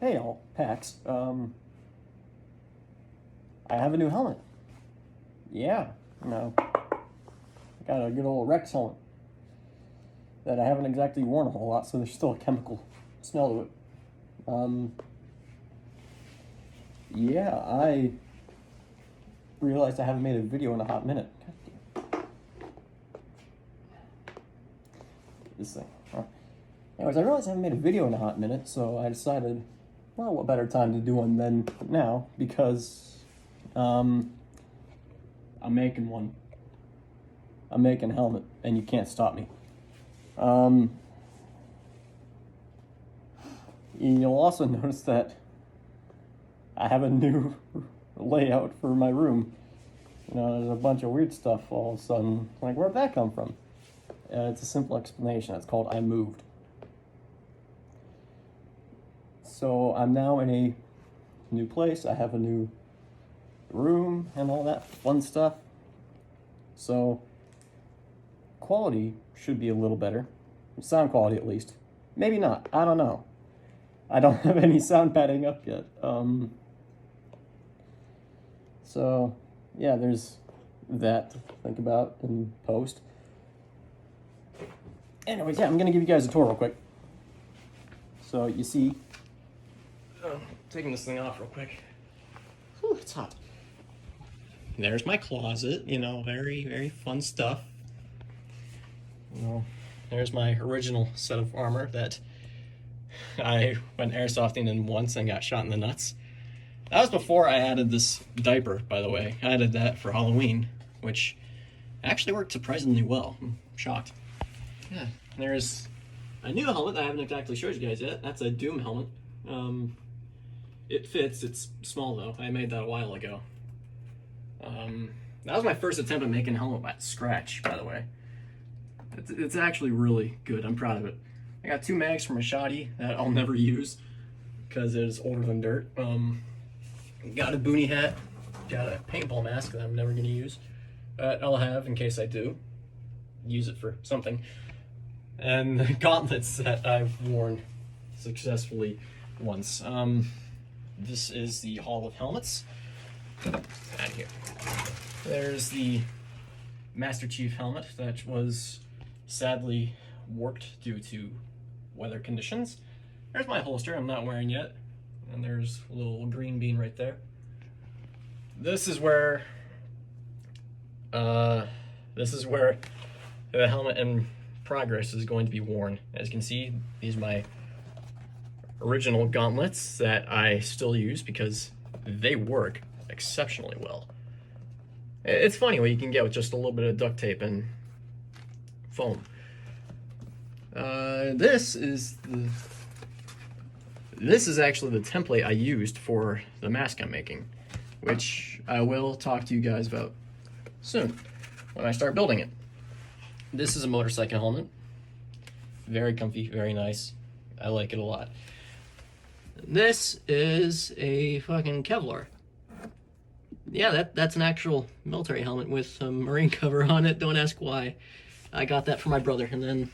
Hey all, Pax. I have a new helmet. Yeah, I got a good old Rex helmet that I haven't exactly worn a whole lot, so there's still a chemical smell to it. Yeah, I realized I haven't made a video in a hot minute. This thing. Anyways, I realized I haven't made a video in a hot minute, so I decided, well, what better time to do one than now, because I'm making one. I'm making a helmet, and you can't stop me. You'll also notice that I have a new layout for my room. There's a bunch of weird stuff all of a sudden. Like, where'd that come from? It's a simple explanation. It's called I moved. So I'm now in a new place. I have a new room and all that fun stuff. So quality should be a little better. Sound quality, at least. Maybe not. I don't know. I don't have any sound padding up yet. So yeah, there's that to think about in post. Anyways, yeah, I'm gonna give you guys a tour real quick. So you see, taking this thing off real quick. Whew, it's hot. There's my closet, very, very fun stuff. There's my original set of armor that I went airsofting in once and got shot in the nuts. That was before I added this diaper, by the way. I added that for Halloween, which actually worked surprisingly well. I'm shocked. Yeah, there's a new helmet that I haven't exactly showed you guys yet. That's a Doom helmet. It fits. It's small, though. I made that a while ago. That was my first attempt at making a helmet by scratch, by the way. It's actually really good. I'm proud of it. I got 2 mags from a shoddy that I'll never use because it is older than dirt. Got a boonie hat. Got a paintball mask that I'm never going to use. I'll have in case I do use it for something. And the gauntlets that I've worn successfully once. This is the Hall of Helmets. Out here. There's the Master Chief helmet that was sadly warped due to weather conditions. There's my holster I'm not wearing yet. And there's a little green bean right there. This is where the helmet in progress is going to be worn. As you can see, these are my original gauntlets that I still use because they work exceptionally well. It's funny what you can get with just a little bit of duct tape and foam. This is actually the template I used for the mask I'm making, which I will talk to you guys about soon when I start building it. This is a motorcycle helmet. Very comfy, very nice. I like it a lot. This is a fucking Kevlar. Yeah, that's an actual military helmet with a marine cover on it. Don't ask why. I got that for my brother. And then,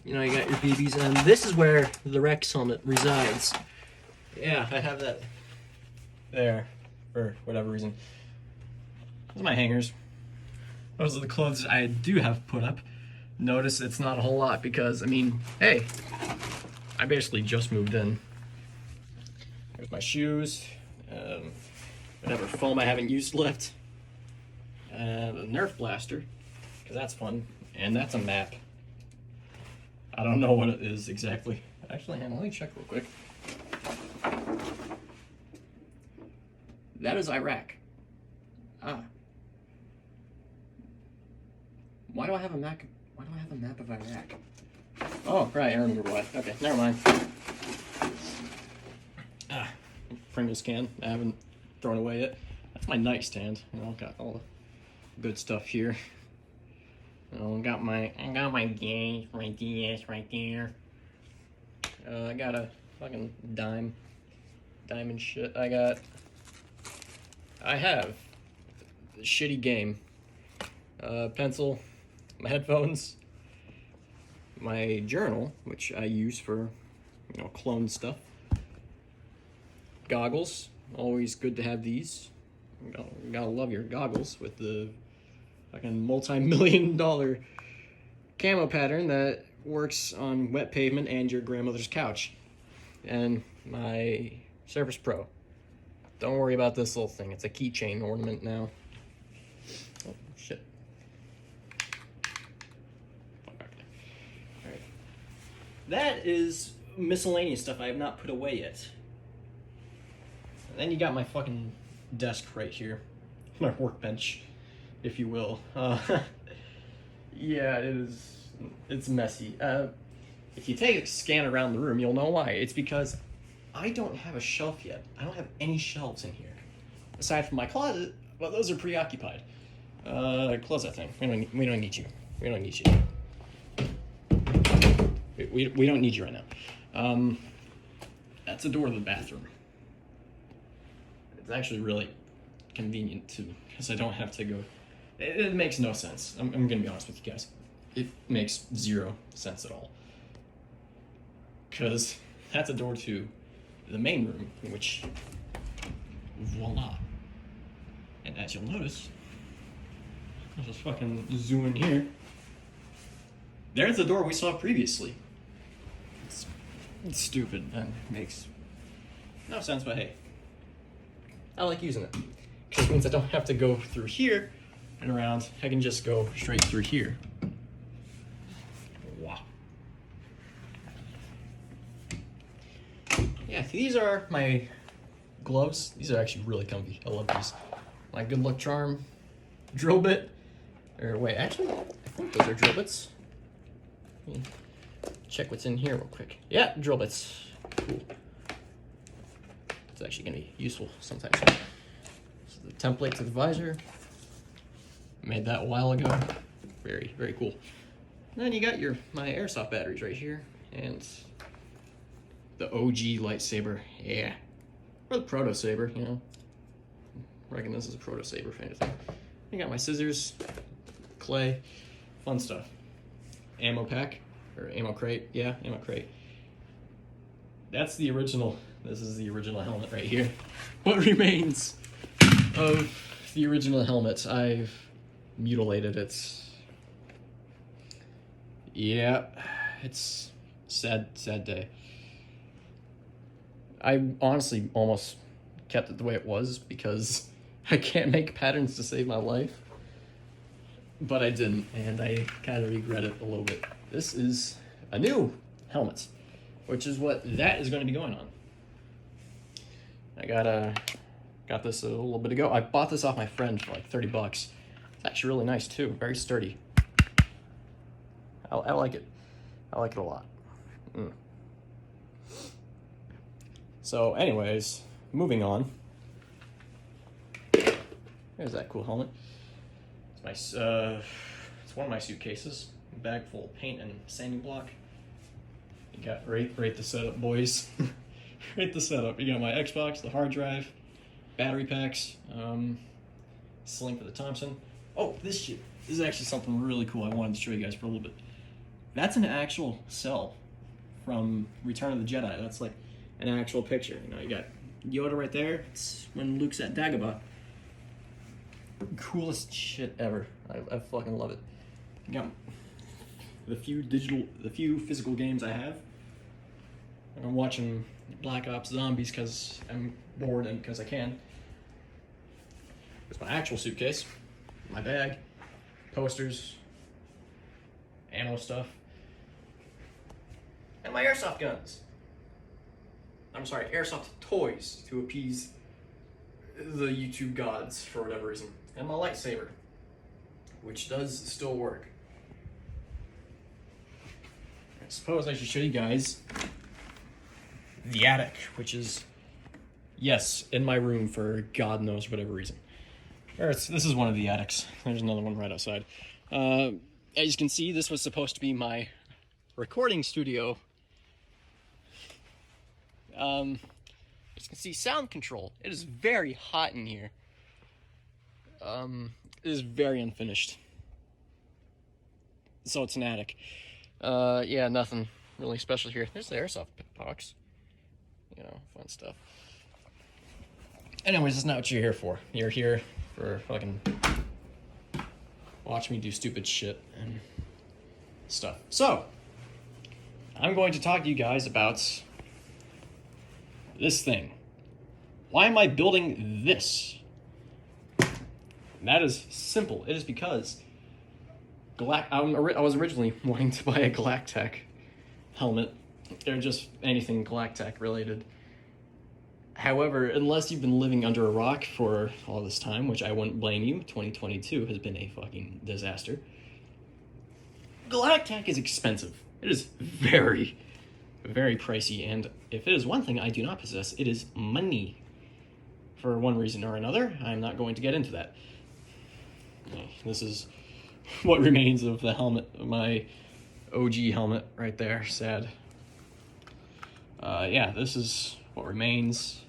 you got your BBs. And this is where the Rex helmet resides. Yeah, I have that there for whatever reason. Those are my hangers. Those are the clothes I do have put up. Notice it's not a whole lot because, hey, I basically just moved in. There's my shoes. Whatever foam I haven't used left. A Nerf blaster, because that's fun. And that's a map. I don't know what it is exactly. Actually, let me check real quick. That is Iraq. Ah. Why do I have a map of Iraq? Oh, right, I remember why. Okay, never mind. Pringles can. I haven't thrown away yet. That's my nightstand. Got all the good stuff here. I got my gas, my DS right there. I got a fucking diamond shit. I have a shitty game. Pencil, my headphones, my journal, which I use for you know, clone stuff. Goggles, always good to have these. You gotta love your goggles with the fucking multi-million-dollar camo pattern that works on wet pavement and your grandmother's couch. And my Surface Pro. Don't worry about this little thing. It's a keychain ornament now. Oh, shit. Alright. That is miscellaneous stuff I have not put away yet. And then you got my fucking desk right here. My workbench, if you will. Yeah, it's messy. If you take a scan around the room, you'll know why. It's because I don't have a shelf yet. I don't have any shelves in here. Aside from my closet, well, those are preoccupied. Close that thing. We don't need you. We don't need you. We don't need you right now. That's the door to the bathroom. It's actually really convenient too, because I don't have to go. It makes no sense. I'm gonna be honest with you guys. It makes zero sense at all. Because that's a door to the main room, which, voila. And as you'll notice, I'll just fucking zoom in here. There's the door we saw previously. It's stupid and makes no sense, but hey, I like using it. Because it means I don't have to go through here and around. I can just go straight through here. Wow. Yeah, these are my gloves. These are actually really comfy. I love these. My good luck charm, drill bit. Or wait, actually, I think those are drill bits. Let me check what's in here real quick. Yeah, drill bits. Cool. It's actually gonna be useful sometimes. So the template to the visor. Made that a while ago. Very, very cool. And then you got my airsoft batteries right here, and the OG lightsaber, yeah, or the proto saber, you know. I reckon this is a proto saber kind of thing. You got my scissors, clay, fun stuff. Ammo pack or ammo crate, yeah, ammo crate. That's the original. This is the original helmet right here. What remains of the original helmet? I've mutilated it. Yeah, it's sad day. I honestly almost kept it the way it was because I can't make patterns to save my life. But I didn't, and I kind of regret it a little bit. This is a new helmet, which is what that is going to be going on. I got this a little bit ago. I bought this off my friend for like $30. It's actually really nice too, very sturdy. I like it. I like it a lot. So anyways, moving on. There's that cool helmet. It's it's one of my suitcases. A bag full of paint and sanding block. You got rate the setup, boys. Rate the setup. You got my Xbox, the hard drive, battery packs, sling for the Thompson. Oh, this shit. This is actually something really cool I wanted to show you guys for a little bit. That's an actual cell from Return of the Jedi. That's like an actual picture. You know, you got Yoda right there. It's when Luke's at Dagobah. Coolest shit ever. I fucking love it. You got the few physical games I have. I'm watching Black Ops Zombies because I'm bored and because I can. There's my actual suitcase, my bag, posters, ammo stuff, and my airsoft guns. I'm sorry, airsoft toys to appease the YouTube gods for whatever reason. And my lightsaber, which does still work. I suppose I should show you guys the attic, which is, yes, in my room for God knows whatever reason. This is one of the attics. There's another one right outside. As you can see, this was supposed to be my recording studio. As you can see, sound control. It is very hot in here. It is very unfinished. So it's an attic. Yeah, nothing really special here. There's the airsoft box. You know, fun stuff. Anyways, it's not what you're here for. You're here for fucking watch me do stupid shit and stuff. So, I'm going to talk to you guys about this thing. Why am I building this? And that is simple. It is because I was originally wanting to buy a Galactech helmet. Or just anything Galactech related. However, unless you've been living under a rock for all this time, which I wouldn't blame you, 2022 has been a fucking disaster. Galactech is expensive. It is very, very pricey, and if it is one thing I do not possess, it is money. For one reason or another, I'm not going to get into that. This is what remains of the helmet, my OG helmet right there, sad. Yeah, this is what remains.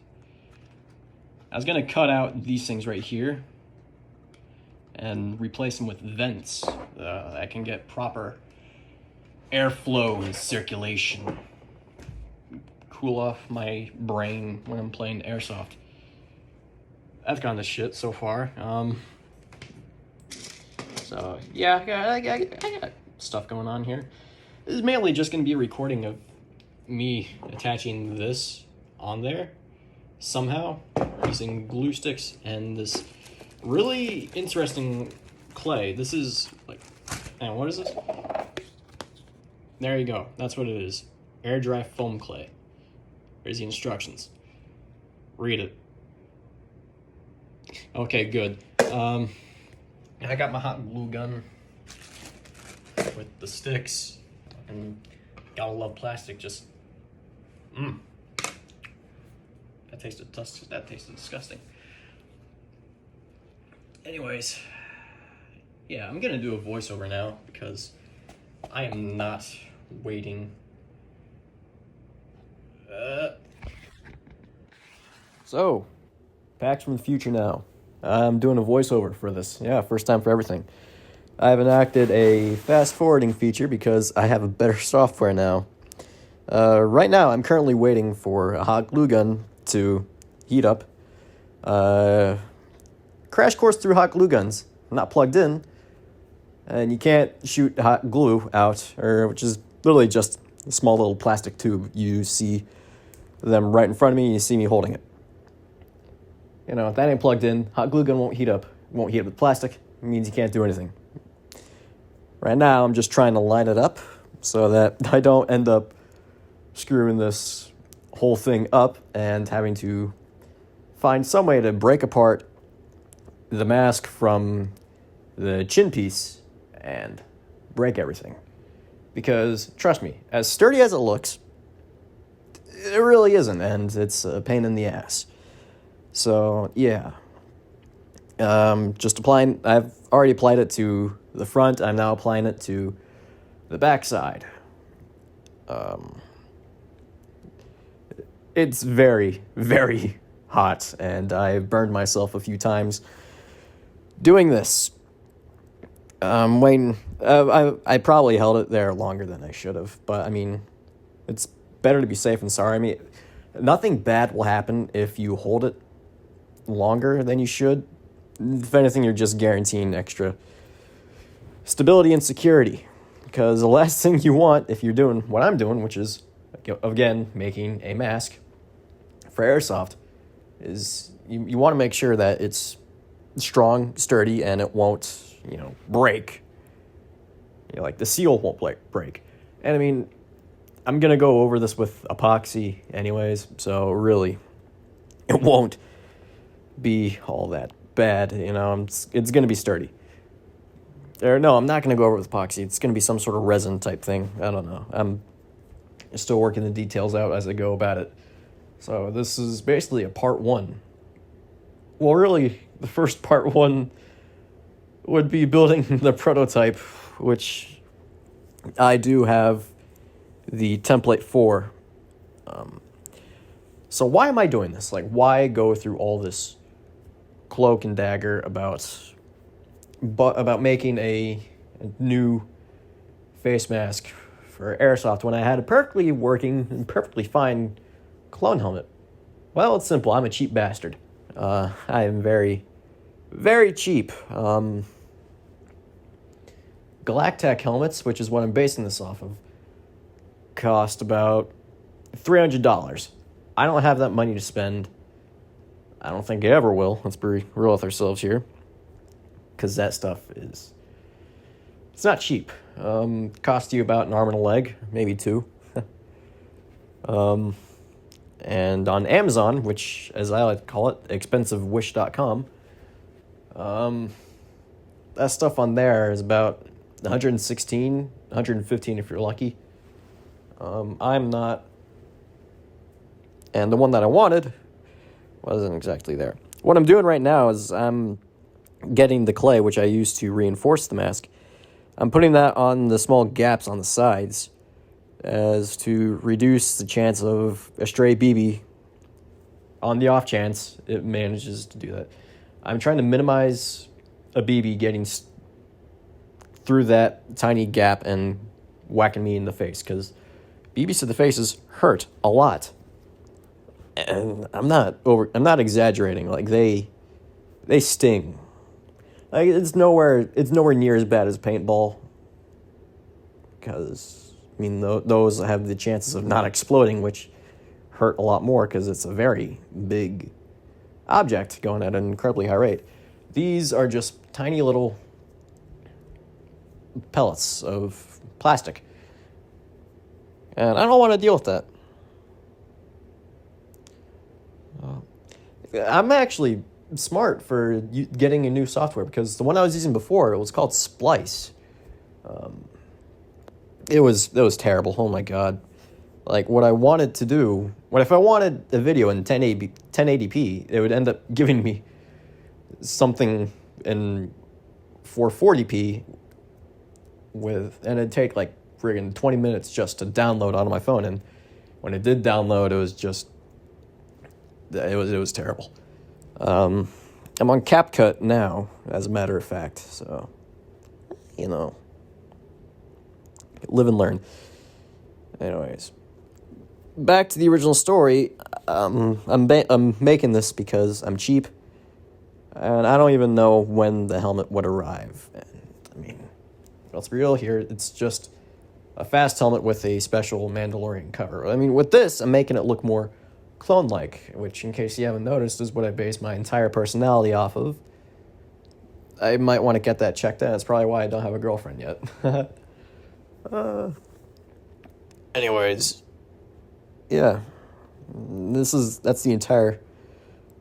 I was gonna cut out these things right here and replace them with vents that can get proper airflow and circulation. Cool off my brain when I'm playing airsoft. That's kind of shit so far. So yeah, I got stuff going on here. This is mainly just gonna be a recording of me attaching this on there somehow using glue sticks and this really interesting clay. This is like, and what is this? There you go. That's what it is. Air dry foam clay. Here's the instructions. Read it. Okay, good. I got my hot glue gun with the sticks, and gotta love plastic. Just that tasted disgusting. Anyways, yeah, I'm gonna do a voiceover now because I am not waiting. So, back from the future now. I'm doing a voiceover for this. Yeah, first time for everything. I have enacted a fast forwarding feature because I have a better software now. Right now, I'm currently waiting for a hot glue gun to heat up. Crash course through hot glue guns. I'm not plugged in. And you can't shoot hot glue out, which is literally just a small little plastic tube. You see them right in front of me, and you see me holding it. You know, if that ain't plugged in, hot glue gun won't heat up. It won't heat up with plastic. It means you can't do anything. Right now, I'm just trying to line it up so that I don't end up screwing this whole thing up and having to find some way to break apart the mask from the chin piece and break everything. Because, trust me, as sturdy as it looks, it really isn't, and it's a pain in the ass. So, yeah. Just applying, I've already applied it to the front, I'm now applying it to the back side. It's very, very hot, and I've burned myself a few times doing this. Wayne, I probably held it there longer than I should have, but I mean, it's better to be safe than sorry. I mean, nothing bad will happen if you hold it longer than you should. If anything, you're just guaranteeing extra stability and security, because the last thing you want if you're doing what I'm doing, which is, again, making a mask for airsoft, is you want to make sure that it's strong, sturdy, and it won't, break. Like the seal won't break. And I mean, I'm going to go over this with epoxy anyways, so really, it won't be all that bad, it's going to be sturdy. No, I'm not going to go over with epoxy. It's going to be some sort of resin type thing. I don't know. I'm still working the details out as I go about it. So this is basically a part one. Well, really, the first part one would be building the prototype, which I do have the template for. So why am I doing this? Like, why go through all this cloak and dagger about making a new face mask for airsoft when I had a perfectly working and perfectly fine clone helmet? Well, it's simple. I'm a cheap bastard. I am very, very cheap. Galactech helmets, which is what I'm basing this off of, cost about $300. I don't have that money to spend. I don't think I ever will. Let's be real with ourselves here. Because that stuff is... It's not cheap. Cost you about an arm and a leg, maybe two. And on Amazon, which, as I like to call it, expensivewish.com, that stuff on there is about 116, 115 if you're lucky. I'm not... And the one that I wanted wasn't exactly there. What I'm doing right now is I'm getting the clay, which I use to reinforce the mask. I'm putting that on the small gaps on the sides as to reduce the chance of a stray BB on the off chance it manages to do that. I'm trying to minimize a BB getting through that tiny gap and whacking me in the face, because BBs to the faces hurt a lot. And I'm not exaggerating. Like they sting. Like it's nowhere near as bad as paintball, because I mean those have the chances of not exploding, which hurt a lot more because it's a very big object going at an incredibly high rate. These are just tiny little pellets of plastic, and I don't want to deal with that. I'm actually smart for getting a new software, because the one I was using before, it was called Splice. It was terrible. Oh my god! Like what I wanted to do, if I wanted a video in 1080p, it would end up giving me something in 440p and it'd take like friggin' 20 minutes just to download onto my phone. And when it did download, it was terrible. I'm on CapCut now, as a matter of fact, so, live and learn. Anyways, back to the original story. I'm making this because I'm cheap, and I don't even know when the helmet would arrive. And, I mean, let's be real here, it's just a fast helmet with a special Mandalorian cover. I mean, with this, I'm making it look more clone-like, which, in case you haven't noticed, is what I base my entire personality off of. I might want to get that checked out. That's probably why I don't have a girlfriend yet. Anyways, yeah, that's the entire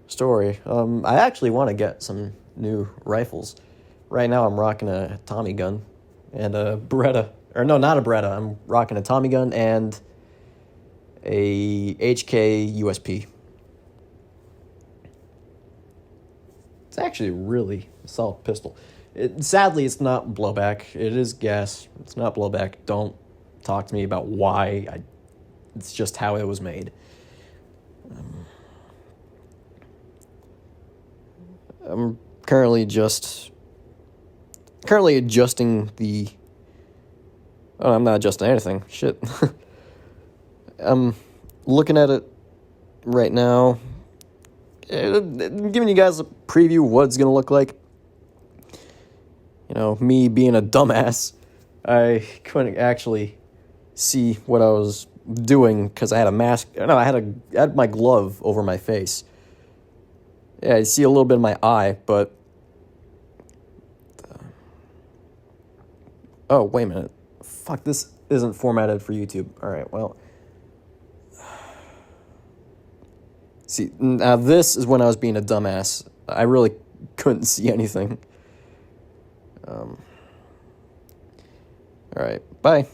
story. I actually want to get some new rifles. Right now, I'm rocking a Tommy gun and a Beretta, or no, not a Beretta. I'm rocking a Tommy gun and a HK USP. It's actually a really solid pistol. Sadly, it's not blowback. It is gas. It's not blowback. Don't talk to me about why. It's just how it was made. I'm currently adjusting the... Oh, I'm not adjusting anything. Shit. I'm looking at it right now. I'm giving you guys a preview of what it's going to look like. Me being a dumbass, I couldn't actually see what I was doing because I had a mask. No, I had my glove over my face. Yeah, I see a little bit of my eye, but... Oh, wait a minute. Fuck, this isn't formatted for YouTube. All right, well... See, now this is when I was being a dumbass. I really couldn't see anything. All right, bye.